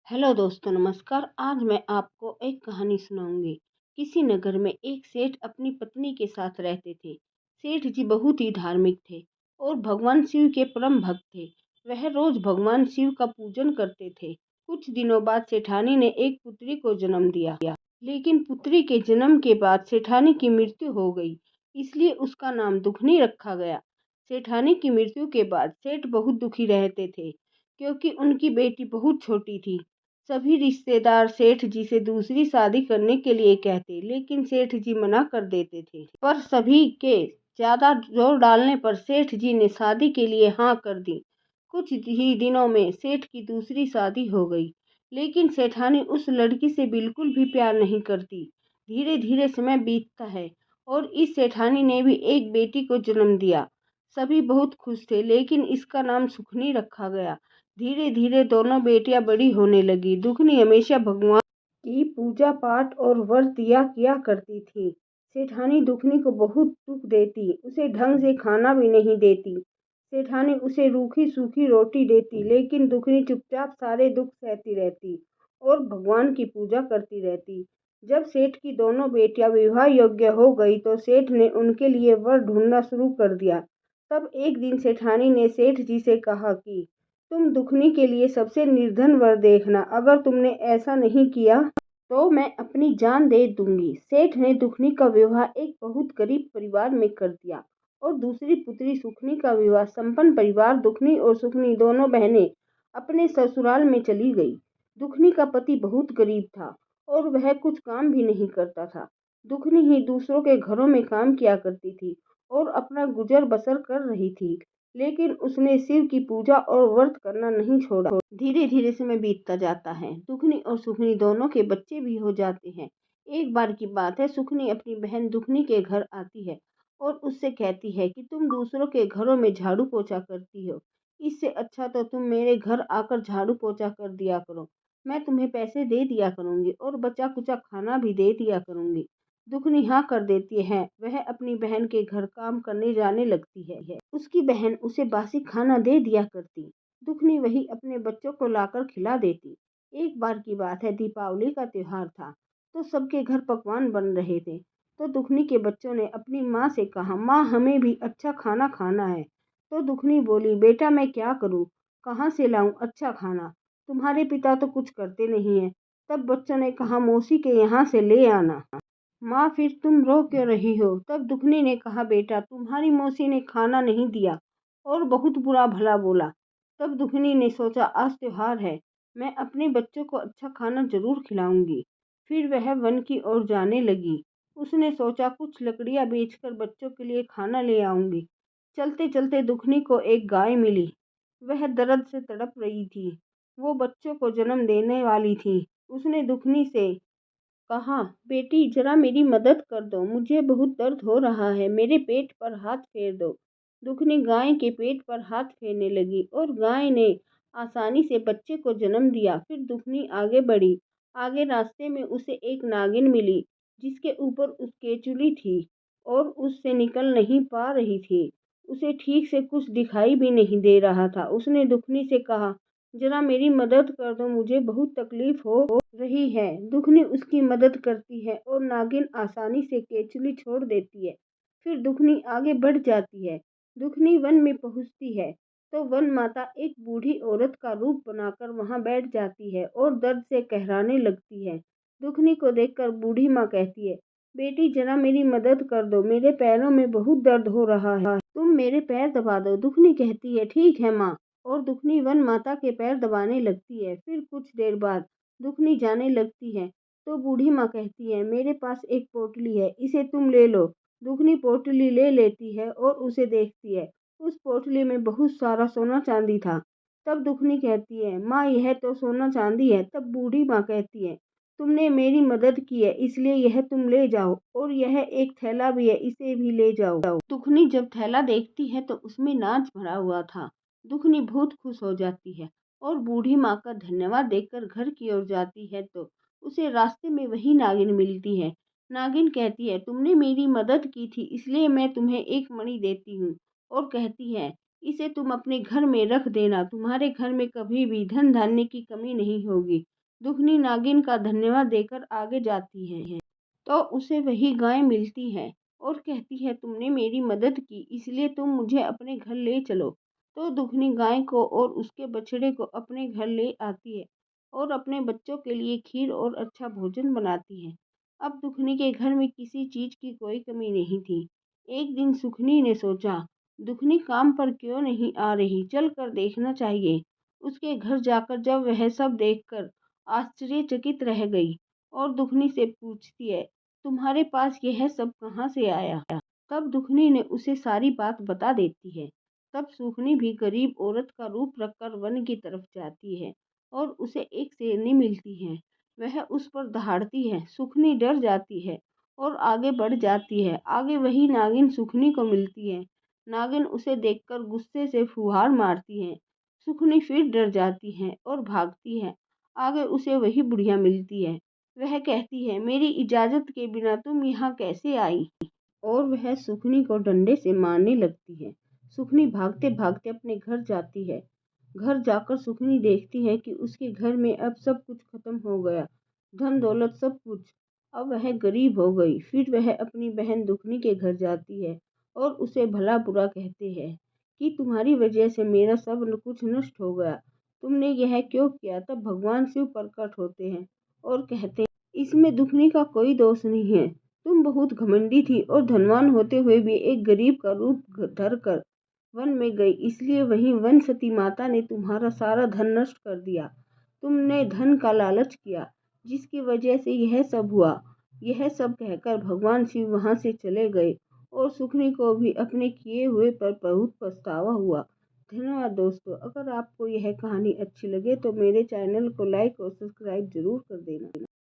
Hello दोस्तों, नमस्कार। आज मैं आपको एक कहानी सुनाऊंगी। किसी नगर में एक सेठ अपनी पत्नी के साथ रहते थे। सेठ जी बहुत ही धार्मिक थे और भगवान शिव के परम भक्त थे। वह रोज भगवान शिव का पूजन करते थे। कुछ दिनों बाद सेठानी ने एक पुत्री को जन्म दिया, लेकिन पुत्री के जन्म के बाद सेठानी की मृत्यु हो गई, इसलिए उसका नाम दुखनी रखा गया। सेठानी की मृत्यु के बाद सेठ बहुत दुखी रहते थे, क्योंकि उनकी बेटी बहुत छोटी थी। सभी रिश्तेदार सेठ जी से दूसरी शादी करने के लिए कहते, लेकिन सेठ जी मना कर देते थे। पर सभी के ज्यादा जोर डालने पर सेठ जी ने शादी के लिए हाँ कर दी। कुछ ही दिनों में सेठ की दूसरी शादी हो गई, लेकिन सेठानी उस लड़की से बिल्कुल भी प्यार नहीं करती। धीरे धीरे समय बीतता है और इस सेठानी ने भी एक बेटी को जन्म दिया। सभी बहुत खुश थे, लेकिन इसका नाम सुखनी रखा गया। धीरे धीरे दोनों बेटियां बड़ी होने लगी। दुखनी हमेशा भगवान की पूजा पाठ और व्रत किया करती थी। सेठानी दुखनी को बहुत दुख देती, उसे ढंग से खाना भी नहीं देती। सेठानी उसे रूखी सूखी रोटी देती, लेकिन दुखनी चुपचाप सारे दुख सहती रहती और भगवान की पूजा करती रहती। जब सेठ की दोनों बेटियां विवाह योग्य हो गई तो सेठ ने उनके लिए वर ढूंढना शुरू कर दिया। तब एक दिन सेठानी ने सेठ जी से कहा कि तुम दुखनी के लिए सबसे निर्धन वर देखना, अगर तुमने ऐसा नहीं किया तो मैं अपनी जान दे दूंगी। सेठ ने दुखनी का विवाह एक बहुत गरीब परिवार में कर दिया और दूसरी पुत्री सुखनी का विवाह संपन्न परिवार। दुखनी और सुखनी दोनों बहनें अपने ससुराल में चली गई। दुखनी का पति बहुत गरीब था और वह कुछ काम भी नहीं करता था। दुखनी ही दूसरों के घरों में काम किया करती थी और अपना गुजर बसर कर रही थी, लेकिन उसने शिव की पूजा और व्रत करना नहीं छोड़ा। धीरे धीरे समय बीतता जाता है। दुखनी और सुखनी दोनों के बच्चे भी हो जाते हैं। एक बार की बात है, सुखनी अपनी बहन दुखनी के घर आती है और उससे कहती है कि तुम दूसरों के घरों में झाड़ू पोछा करती हो, इससे अच्छा तो तुम मेरे घर आकर झाड़ू पोछा कर दिया करो। मैं तुम्हें पैसे दे दिया करूंगी और बचा कुचा खाना भी दे दिया करूंगी। दुखनी हाँ कर देती है। वह अपनी बहन के घर काम करने जाने लगती है। उसकी बहन उसे बासी खाना दे दिया करती। दुखनी वही अपने बच्चों को लाकर खिला देती। एक बार की बात है, दीपावली का त्योहार था तो सबके घर पकवान बन रहे थे। तो दुखनी के बच्चों ने अपनी माँ से कहा, माँ हमें भी अच्छा खाना खाना है। तो दुखनी बोली, बेटा मैं क्या करूँ, कहाँ से लाऊं अच्छा खाना, तुम्हारे पिता तो कुछ करते नहीं है। तब बच्चों ने कहा, मौसी के यहाँ से ले आना। माँ फिर तुम रो क्यों रही हो? तब दुखनी ने कहा, बेटा तुम्हारी मौसी ने खाना नहीं दिया और बहुत बुरा भला बोला। तब दुखनी ने सोचा, आज त्योहार है, मैं अपने बच्चों को अच्छा खाना जरूर खिलाऊंगी। फिर वह वन की ओर जाने लगी। उसने सोचा कुछ लकड़ियां बेचकर बच्चों के लिए खाना ले आऊंगी। चलते चलते दुखनी को एक गाय मिली। वह दर्द से तड़प रही थी, वो बच्चों को जन्म देने वाली थी। उसने दुखनी से कहा, बेटी जरा मेरी मदद कर दो, मुझे बहुत दर्द हो रहा है, मेरे पेट पर हाथ फेर दो। दुखनी गाय के पेट पर हाथ फेरने लगी और गाय ने आसानी से बच्चे को जन्म दिया। फिर दुखनी आगे बढ़ी। आगे रास्ते में उसे एक नागिन मिली, जिसके ऊपर उसके चुली थी और उससे निकल नहीं पा रही थी। उसे ठीक से कुछ दिखाई भी नहीं दे रहा था। उसने दुखनी से कहा, जरा मेरी मदद कर दो, मुझे बहुत तकलीफ हो रही है। दुखनी उसकी मदद करती है और नागिन आसानी से केचुली छोड़ देती है। फिर दुखनी आगे बढ़ जाती है। दुखनी वन में पहुंचती है तो वन माता एक बूढ़ी औरत का रूप बनाकर वहां बैठ जाती है और दर्द से कहराने लगती है। दुखनी को देखकर बूढ़ी माँ कहती है, बेटी जरा मेरी मदद कर दो, मेरे पैरों में बहुत दर्द हो रहा है, तुम मेरे पैर दबा दो। दुखनी कहती है, ठीक है माँ, और दुखनी वन माता के पैर दबाने लगती है। फिर कुछ देर बाद दुखनी जाने लगती है तो बूढ़ी माँ कहती है, मेरे पास एक पोटली है, इसे तुम ले लो। दुखनी पोटली ले लेती है और उसे देखती है। उस पोटली में बहुत सारा सोना चांदी था। तब दुखनी कहती है, माँ यह तो सोना चांदी है। तब बूढ़ी माँ कहती है, तुमने मेरी मदद की है इसलिए यह तुम ले जाओ, और यह एक थैला भी है, इसे भी ले जाओ। दुखनी जब थैला देखती है तो उसमें नाच भरा हुआ था। दुखनी बहुत खुश हो जाती है और बूढ़ी माँ का धन्यवाद देकर घर की ओर जाती है तो उसे रास्ते में वही नागिन मिलती है। नागिन कहती है, तुमने मेरी मदद की थी इसलिए मैं तुम्हें एक मणि देती हूँ, और कहती है, इसे तुम अपने घर में रख देना, तुम्हारे घर में कभी भी धन धान्य की कमी नहीं होगी। दुखनी नागिन का धन्यवाद देकर आगे जाती है तो उसे वही गाय मिलती है और कहती है, तुमने मेरी मदद की इसलिए तुम मुझे अपने घर ले चलो। तो दुखनी गाय को और उसके बछड़े को अपने घर ले आती है और अपने बच्चों के लिए खीर और अच्छा भोजन बनाती है। अब दुखनी के घर में किसी चीज की कोई कमी नहीं थी। एक दिन सुखनी ने सोचा, दुखनी काम पर क्यों नहीं आ रही, चल कर देखना चाहिए। उसके घर जाकर जब वह सब देखकर आश्चर्यचकित रह गई और दुखनी से पूछती है, तुम्हारे पास यह सब कहाँ से आया? तब दुखनी ने उसे सारी बात बता देती है। तब सुखनी भी गरीब औरत का रूप रखकर वन की तरफ जाती है और उसे एक शेरनी मिलती है। वह उस पर दहाड़ती है। सुखनी डर जाती है और आगे बढ़ जाती है। आगे वही नागिन सुखनी को मिलती है। नागिन उसे देखकर गुस्से से फुहार मारती है। सुखनी फिर डर जाती है और भागती है। आगे उसे वही बुढ़िया मिलती है। वह कहती है, मेरी इजाज़त के बिना तुम यहाँ कैसे आई? और वह सुखनी को डंडे से मारने लगती है। सुखनी भागते भागते अपने घर जाती है। घर जाकर सुखनी देखती है कि उसके घर में अब सब कुछ खत्म हो गया, धन दौलत सब कुछ। अब वह गरीब हो गई। फिर वह अपनी बहन दुखनी के घर जाती है और उसे भला बुरा कहते हैं कि तुम्हारी वजह से मेरा सब कुछ नष्ट हो गया, तुमने यह क्यों किया? तब भगवान शिव प्रकट होते हैं और कहते हैं, इसमें दुखनी का कोई दोष नहीं है। तुम बहुत घमंडी थी और धनवान होते हुए भी एक गरीब का रूप धर कर वन में गई, इसलिए वहीं वन सती माता ने तुम्हारा सारा धन नष्ट कर दिया। तुमने धन का लालच किया जिसकी वजह से यह सब हुआ। यह सब कहकर भगवान शिव वहां से चले गए और सुखनी को भी अपने किए हुए पर बहुत पछतावा हुआ। धन्यवाद दोस्तों। अगर आपको यह कहानी अच्छी लगे तो मेरे चैनल को लाइक और सब्सक्राइब जरूर कर देना।